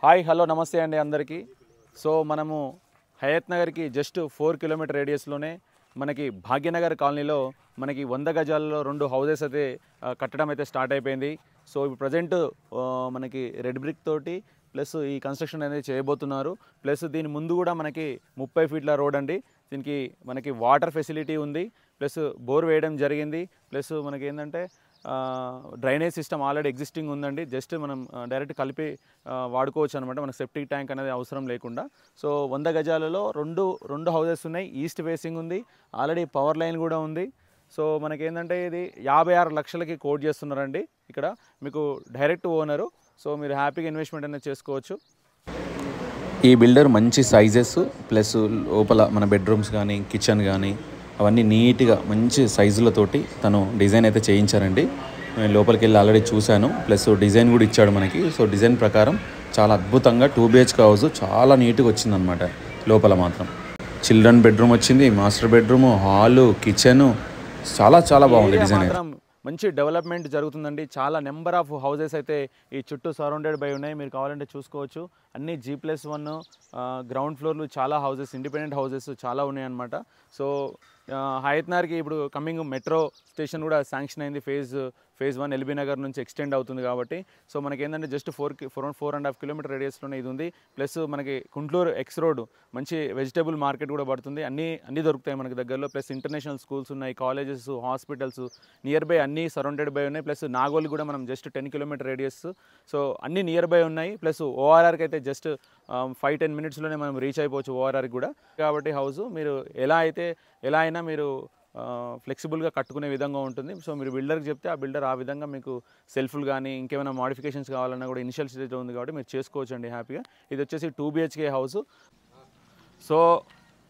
Hi hello నమస్తే అండి అందరికీ. సో మనము హయత్ నగర్కి జస్ట్ 4 కిలోమీటర్ రేడియస్లోనే మనకి భాగ్యనగర్ కాలనీలో మనకి 100 గజాలలో 2 హౌసెస్ అయితే కట్టడం అయితే స్టార్ట్ అయిపోయింది. సో ఇప్పుడు ప్రజెంట్ మనకి రెడ్ బ్రిక్ తోటి ప్లస్ ఈ కన్స్ట్రక్షన్ అనేది చేయబోతున్నారు. ప్లస్ దీని ముందు కూడా మనకి 30 ఫీట్ల రోడ్ అండి. దీనికి మనకి వాటర్ ఫెసిలిటీ ఉంది, ప్లస్ బోర్ వేయడం జరిగింది. ప్లస్ మనకి ఏంటంటే డ్రైనేజ్ సిస్టమ్ ఆల్రెడీ ఎగ్జిస్టింగ్ ఉందండి. జస్ట్ మనం డైరెక్ట్ కలిపి వాడుకోవచ్చు అనమాట, మనకు సెప్టిక్ ట్యాంక్ అనేది అవసరం లేకుండా. సో 100 గజాలలో రెండు హౌసెస్ ఉన్నాయి. ఈస్ట్ ఫేసింగ్ ఉంది, ఆల్రెడీ పవర్ లైన్ కూడా ఉంది. సో మనకేంటంటే ఇది 56 లక్షలకి కోట్ చేస్తున్నారండి. ఇక్కడ మీకు డైరెక్ట్ ఓనరు, సో మీరు హ్యాపీగా ఇన్వెస్ట్మెంట్ అనేది చేసుకోవచ్చు. ఈ బిల్డర్ మంచి సైజెస్ ప్లస్ లోపల మన బెడ్రూమ్స్ కానీ కిచెన్ కానీ అవన్నీ నీట్గా మంచి సైజులతోటి తను డిజైన్ అయితే చేయించారండి. నేను లోపలికి వెళ్ళి ఆల్రెడీ చూశాను, ప్లస్ డిజైన్ కూడా ఇచ్చాడు మనకి. సో డిజైన్ ప్రకారం చాలా అద్భుతంగా 2 BHK హౌస్ చాలా నీట్గా వచ్చిందనమాట. లోపల మాత్రం చిల్డ్రన్ బెడ్రూమ్ వచ్చింది, మాస్టర్ బెడ్రూమ్, హాలు, కిచెను చాలా చాలా బాగుంది డిజైన్. మంచి డెవలప్మెంట్ జరుగుతుందండి. చాలా నెంబర్ ఆఫ్ హౌసెస్ అయితే ఈ చుట్టూ సరౌండెడ్ బై ఉన్నాయి, మీరు కావాలంటే చూసుకోవచ్చు. అన్నీ G+1 గ్రౌండ్ ఫ్లోర్లు చాలా హౌసెస్, ఇండిపెండెంట్ హౌసెస్ చాలా ఉన్నాయి అన్నమాట. సో హయత్ నగర్కి ఇప్పుడు కమింగ్ మెట్రో స్టేషన్ కూడా శాంక్షన్ అయింది. ఫేజ్ 1 ఎల్బీ నగర్ నుంచి ఎక్స్టెండ్ అవుతుంది కాబట్టి. సో మనకి ఏంటంటే జస్ట్ 4.5 కిలోమీటర్ రేడియస్లోనే ఇది ఉంది. ప్లస్ మనకి కుంట్లూరు ఎక్స్ రోడ్ మంచి వెజిటబుల్ మార్కెట్ కూడా పడుతుంది. అన్నీ దొరుకుతాయి మనకి దగ్గరలో. ప్లస్ ఇంటర్నేషనల్ స్కూల్స్ ఉన్నాయి, కాలేజెస్, హాస్పిటల్స్ నియర్ బై అన్నీ సరౌండెడ్ బై ఉన్నాయి. ప్లస్ నాగోల్ కూడా మనం జస్ట్ 10 కిలోమీటర్ రేడియస్. సో అన్నీ నియర్ బై ఉన్నాయి. ప్లస్ ORRకి అయితే జస్ట్ 5-10 మినిట్స్లోనే మనం రీచ్ అయిపోవచ్చు ORRకి కూడా. కాబట్టి హౌస్ మీరు ఎలా అయినా మీరు ఫ్లెక్సిబుల్గా కట్టుకునే విధంగా ఉంటుంది. సో మీరు బిల్డర్కి చెప్తే ఆ బిల్డర్ ఆ విధంగా మీకు సెల్ఫ్లు కానీ ఇంకేమైనా మోడిఫికేషన్స్ కావాలన్నా కూడా ఇనిషియల్ స్టేజ్లో ఉంది కాబట్టి మీరు చేసుకోవచ్చు అండి హ్యాపీగా. ఇది వచ్చేసి 2 BHK హౌస్. సో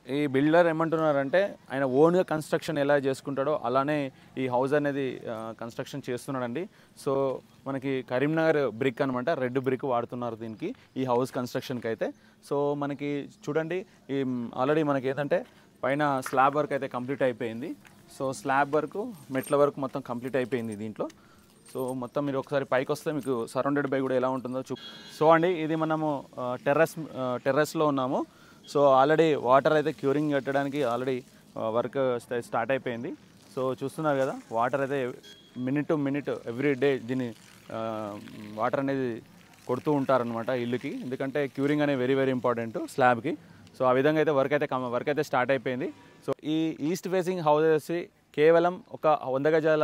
ఈ బిల్డర్ ఏమంటున్నారంటే ఆయన ఓన్గా కన్స్ట్రక్షన్ ఎలా చేసుకుంటాడో అలానే ఈ హౌస్ అనేది కన్స్ట్రక్షన్ చేస్తున్నాడండి. సో మనకి కరీంనగర్ బ్రిక్ అనమాట, రెడ్ బ్రిక్ వాడుతున్నారు దీనికి ఈ హౌస్ కన్స్ట్రక్షన్కి అయితే. సో మనకి చూడండి, ఈ ఆల్రెడీ మనకి ఏంటంటే పైన స్లాబ్ వర్క్ అయితే కంప్లీట్ అయిపోయింది. సో స్లాబ్ వర్క్, మెట్ల వర్క్ మొత్తం కంప్లీట్ అయిపోయింది దీంట్లో. సో మొత్తం మీరు ఒకసారి పైకి వస్తే మీకు సరౌండెడ్ బై కూడా ఎలా ఉంటుందో సో అండి ఇది మనము టెర్రస్లో ఉన్నాము. సో ఆల్రెడీ వాటర్ అయితే క్యూరింగ్ కట్టడానికి ఆల్రెడీ వర్క్ స్టార్ట్ అయిపోయింది. సో చూస్తున్నారు కదా, వాటర్ అయితే minute to minute every day దీన్ని వాటర్ అనేది కొడుతూ ఉంటారనమాట ఇల్లుకి. ఎందుకంటే క్యూరింగ్ అనేది వెరీ వెరీ ఇంపార్టెంట్ స్లాబ్కి. సో ఆ విధంగా అయితే వర్క్ అయితే స్టార్ట్ అయిపోయింది. సో ఈ ఈస్ట్ ఫేసింగ్ హౌస్ వచ్చేసి కేవలం ఒక 100 గజాల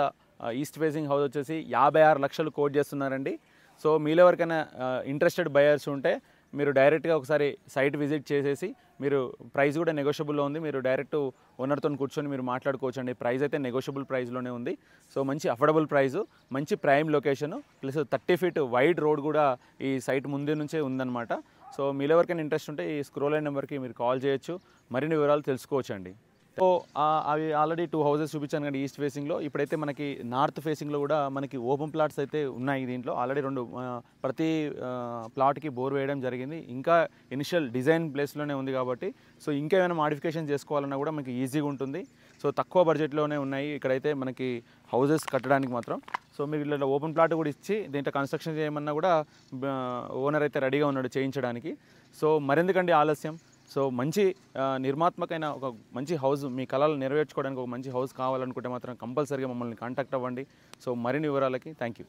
ఈస్ట్ ఫేసింగ్ హౌస్ వచ్చేసి 56 లక్షలు కోట్ చేస్తున్నారండి. సో మీలో ఎవరికైనా ఇంట్రెస్టెడ్ బయర్స్ ఉంటే మీరు డైరెక్ట్గా ఒకసారి సైట్ విజిట్ చేసేసి, మీరు ప్రైస్ కూడా నెగోషియబుల్లో ఉంది, మీరు డైరెక్ట్ ఓనర్తో కూర్చొని మీరు మాట్లాడుకోవచ్చు అండి. ప్రైస్ అయితే నెగోషియబుల్ ప్రైస్లోనే ఉంది. సో మంచి అఫోర్డబుల్ ప్రైసు, మంచి prime location, plus 30 feet wide road కూడా ఈ సైట్ ముందు నుంచే ఉందన్నమాట. సో మీలో ఎవరికైనా ఇంట్రెస్ట్ ఉంటే ఈ స్క్రోల్ అయిన నెంబర్కి మీరు కాల్ చేయొచ్చు, మరిన్ని వివరాలు తెలుసుకోవచ్చు అండి. సో అవి ఆల్రెడీ 2 హౌసెస్ చూపించాను కానీ ఈస్ట్ ఫేసింగ్లో. ఇప్పుడైతే మనకి నార్త్ ఫేసింగ్లో కూడా మనకి ఓపెన్ ప్లాట్స్ అయితే ఉన్నాయి దీంట్లో. ఆల్రెడీ 2 ప్రతి ప్లాట్కి బోర్ వేయడం జరిగింది. ఇంకా ఇనిషియల్ డిజైన్ ప్లేస్లోనే ఉంది కాబట్టి సో ఇంకా ఏమైనా మాడిఫికేషన్ చేసుకోవాలన్నా కూడా మనకి ఈజీగా ఉంటుంది. సో తక్కువ బడ్జెట్లోనే ఉన్నాయి ఇక్కడైతే మనకి హౌసెస్ కట్టడానికి మాత్రం. సో మీరు ఇలా ఓపెన్ ప్లాట్ కూడా ఇచ్చి దీంట్లో కన్స్ట్రక్షన్ చేయమన్నా కూడా ఓనర్ అయితే రెడీగా ఉన్నాడు చేయించడానికి. సో మరెందుకండి ఆలస్యం? సో మంచి నిర్మాత్మకమైన ఒక మంచి హౌస్, మీ కళలు నెరవేర్చుకోవడానికి ఒక మంచి హౌస్ కావాలనుకుంటే మాత్రం కంపల్సరీగా మమ్మల్ని కాంటాక్ట్ అవ్వండి. సో మరిన్ని వివరాలకి థ్యాంక్ యూ.